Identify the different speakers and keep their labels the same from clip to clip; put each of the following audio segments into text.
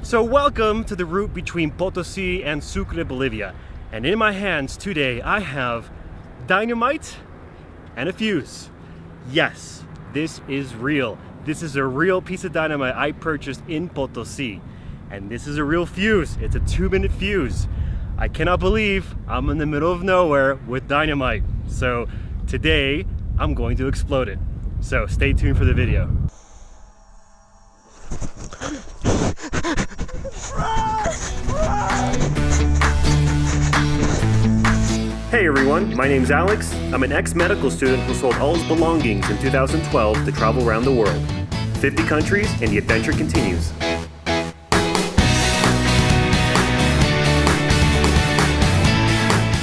Speaker 1: So welcome to the route between Potosí and Sucre, Bolivia. And in my hands today I have dynamite and a fuse. Yes, this is real. This is a real piece of dynamite I purchased in Potosí. And this is a real fuse. It's a 2-minute fuse. I cannot believe I'm in the middle of nowhere with dynamite. So today I'm going to explode it. So stay tuned for the video. Hey everyone, my name's Alex. I'm an ex-medical student who sold all his belongings in 2012 to travel around the world. 50 countries and the adventure continues.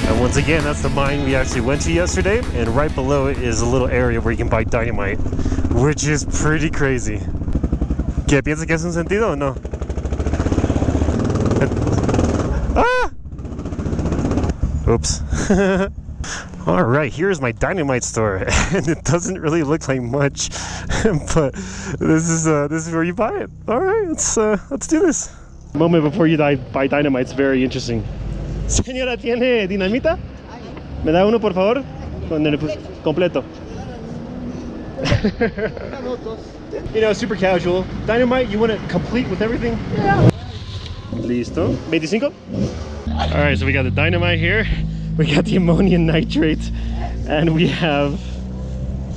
Speaker 1: And once again, that's the mine we actually went to yesterday, and right below it is a little area where you can buy dynamite, which is pretty crazy. ¿Qué piensas que es un sentido o no? Ah! Oops. Alright, here's my dynamite store, and it doesn't really look like much, but this is where you buy it. Alright, let's do this. The moment before you buy dynamite's very interesting. Señora, ¿tiene dinamita? ¿Me da uno por favor? Con el completo. You know, super casual. Dynamite, you want it complete with everything? Yeah. Listo. 25? Alright, so we got the dynamite here, we got the ammonium nitrate, and we have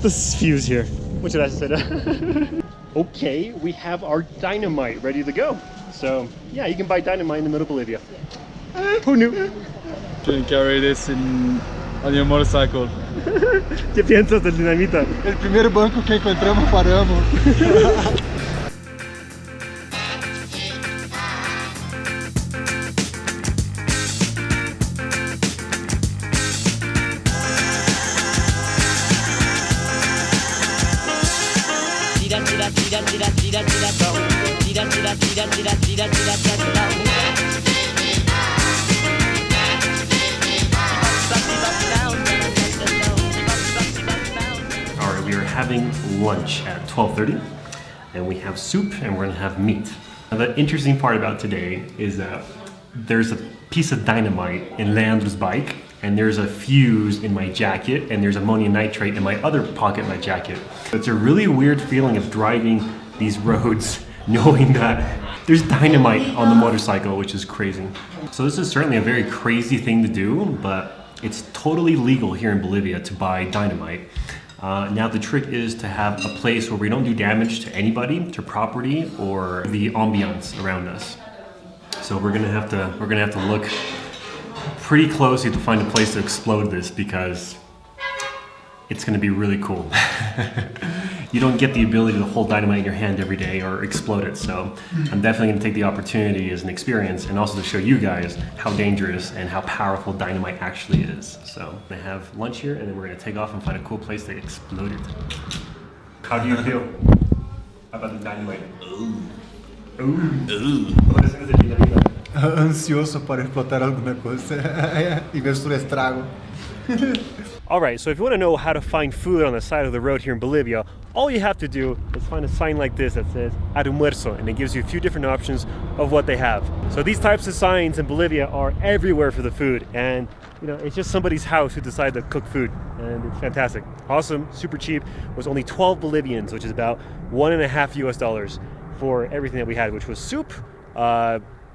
Speaker 1: this fuse here. Muchas gracias. Okay, we have our dynamite ready to go. So, yeah, you can buy dynamite in the middle of Bolivia. Who knew?
Speaker 2: Shouldn't carry this on your motorcycle.
Speaker 1: ¿Qué piensas del dinamita?
Speaker 2: El primer banco que encontramos paramos.
Speaker 1: Alright, we are having lunch at 12:30, and we have soup and we're gonna have meat. Now, the interesting part about today is that there's a piece of dynamite in Leandro's bike, and there's a fuse in my jacket, and there's ammonium nitrate in my other pocket of my jacket. It's a really weird feeling of driving these roads knowing that there's dynamite on the motorcycle, which is crazy. So this is certainly a very crazy thing to do, but it's totally legal here in Bolivia to buy dynamite. Now the trick is to have a place where we don't do damage to anybody, to property, or the ambiance around us. So we're gonna have to look pretty closely to find a place to explode this, because it's gonna be really cool. You don't get the ability to hold dynamite in your hand every day or explode it, so I'm definitely gonna take the opportunity as an experience and also to show you guys how dangerous and how powerful dynamite actually is. So I have lunch here, and then we're gonna take off and find a cool place to explode it. How do you feel about the dynamite?
Speaker 2: Ansioso para explotar alguna cosa y ver su estrago.
Speaker 1: Alright, so if you want to know how to find food on the side of the road here in Bolivia, all you have to do is find a sign like this that says almuerzo, and it gives you a few different options of what they have. So these types of signs in Bolivia are everywhere for the food, and you know, it's just somebody's house who decided to cook food, and it's fantastic. Awesome, super cheap. It was only 12 Bolivians, which is about $1.50 US for everything that we had, which was soup,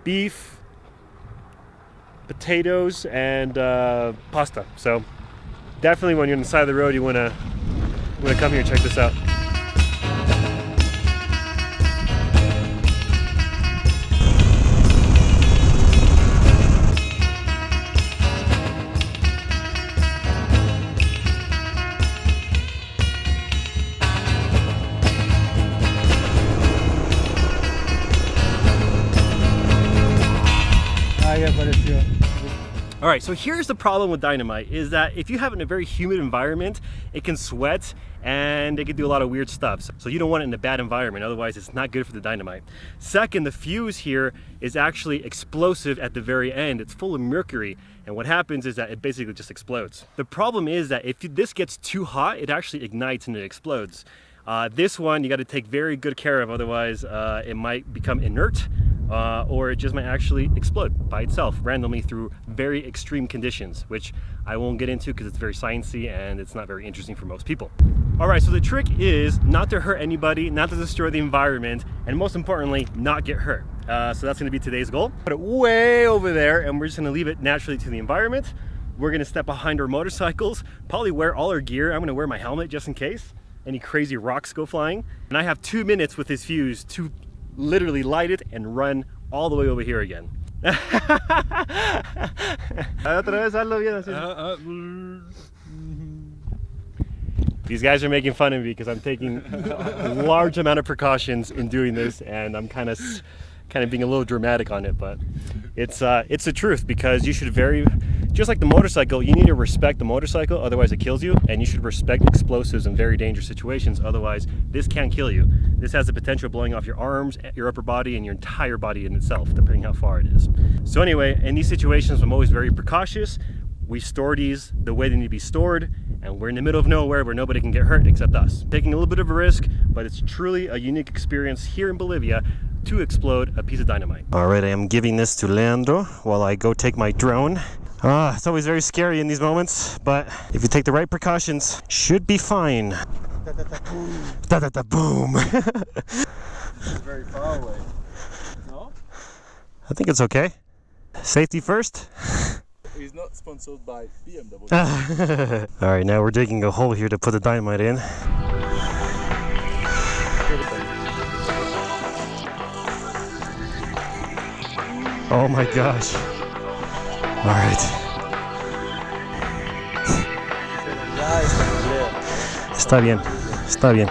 Speaker 1: beef, potatoes, and pasta. So definitely when you're on the side of the road, you wanna come here and check this out. All right, so here's the problem with dynamite, is that if you have it in a very humid environment, it can sweat and it can do a lot of weird stuff. So you don't want it in a bad environment, otherwise it's not good for the dynamite. Second, the fuse here is actually explosive at the very end. It's full of mercury, and what happens is that it basically just explodes. The problem is that if this gets too hot, it actually ignites and it explodes. This one you got to take very good care of, otherwise it might become inert. or it just might actually explode by itself randomly through very extreme conditions, which I won't get into because it's very sciencey and it's not very interesting for most people. All right, so the trick is not to hurt anybody, not to destroy the environment, and most importantly, not get hurt. So that's gonna be today's goal. Put it way over there and we're just gonna leave it naturally to the environment. We're gonna step behind our motorcycles, probably wear all our gear. I'm gonna wear my helmet just in case any crazy rocks go flying. And I have 2 minutes with this fuse to literally light it and run all the way over here again. These guys are making fun of me because I'm taking a large amount of precautions in doing this, and I'm kind of being a little dramatic on it, but it's the truth, because you should just like the motorcycle, you need to respect the motorcycle, otherwise it kills you, and you should respect explosives in very dangerous situations, otherwise this can't kill you. This has the potential of blowing off your arms, your upper body, and your entire body in itself, depending how far it is. So anyway, in these situations, I'm always very precautious. We store these the way they need to be stored, and we're in the middle of nowhere where nobody can get hurt except us. Taking a little bit of a risk, but it's truly a unique experience here in Bolivia to explode a piece of dynamite. All right, I am giving this to Leandro while I go take my drone. It's always very scary in these moments, but if you take the right precautions, should be fine. Boom.
Speaker 3: It's very far away. No?
Speaker 1: I think it's okay. Safety first.
Speaker 3: He's not sponsored by BMW.
Speaker 1: All right, now we're digging a hole here to put the dynamite in. Oh my gosh. All right. Está bien, está bien.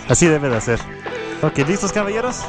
Speaker 1: Así debe de ser. Ok, ¿listos, caballeros?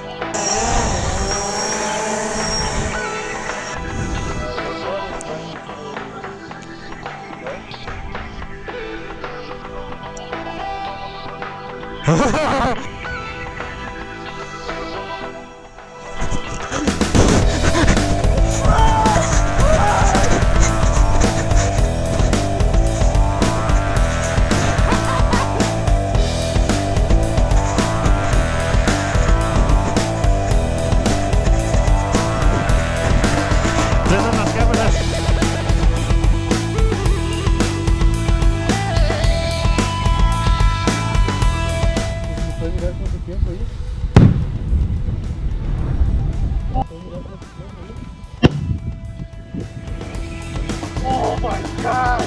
Speaker 3: Oh my God!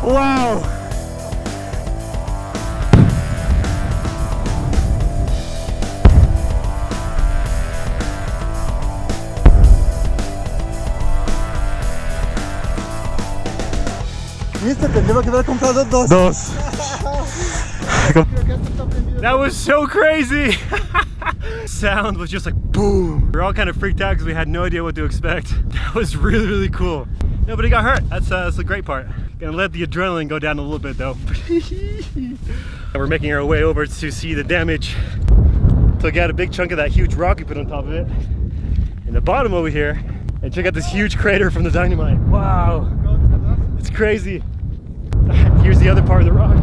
Speaker 1: Wow!
Speaker 2: ¿Viste? Tendría que haber comprado dos.
Speaker 1: That was so crazy! Sound was just like boom. We're all kind of freaked out because we had no idea what to expect. That was really, really cool. Nobody got hurt. That's the great part. Gonna let the adrenaline go down a little bit though. We're making our way over to see the damage. Took out a big chunk of that huge rock we put on top of it. In the bottom over here, and check out this huge crater from the dynamite. Wow, it's crazy. Here's the other part of the rock.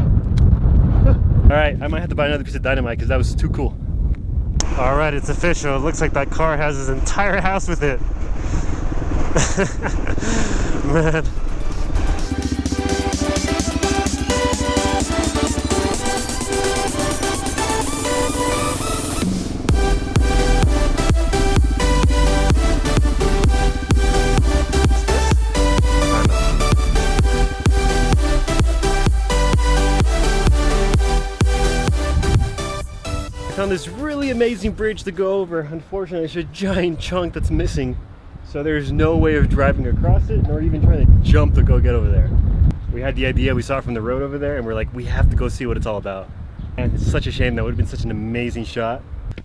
Speaker 1: All right, I might have to buy another piece of dynamite because that was too cool. All right, it's official. It looks like that car has his entire house with it. Man. I found this really amazing bridge to go over. Unfortunately, there's a giant chunk that's missing, so there's no way of driving across it, nor even trying to jump to go get over there. We had the idea, we saw it from the road over there, and we're like, we have to go see what it's all about. And it's such a shame. That would have been such an amazing shot.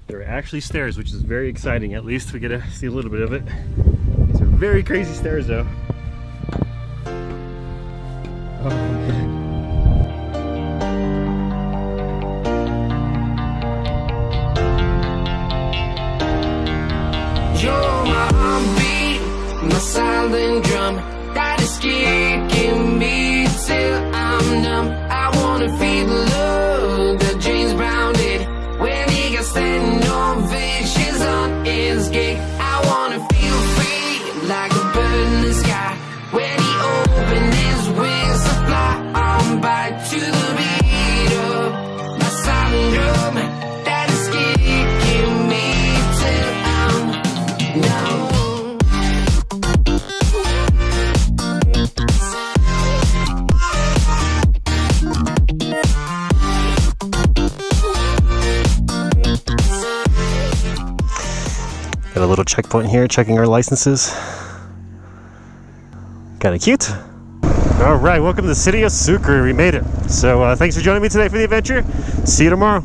Speaker 1: There are actually stairs, which is very exciting. At least we get to see a little bit of it. These are very crazy stairs though. Oh man.
Speaker 4: You're my heartbeat, my silent drum that is kicking me till I'm numb. I wanna feel the love that James Brown did when he got said no visions on his gate. I wanna feel free like a bird in the sky. When he opened his wings to fly on by to the beat of my silent drum that is kicking me till I'm numb.
Speaker 1: Got a little checkpoint here, checking our licenses. Kind of cute. All right, welcome to the city of Sucre. We made it. So thanks for joining me today for the adventure. See you tomorrow.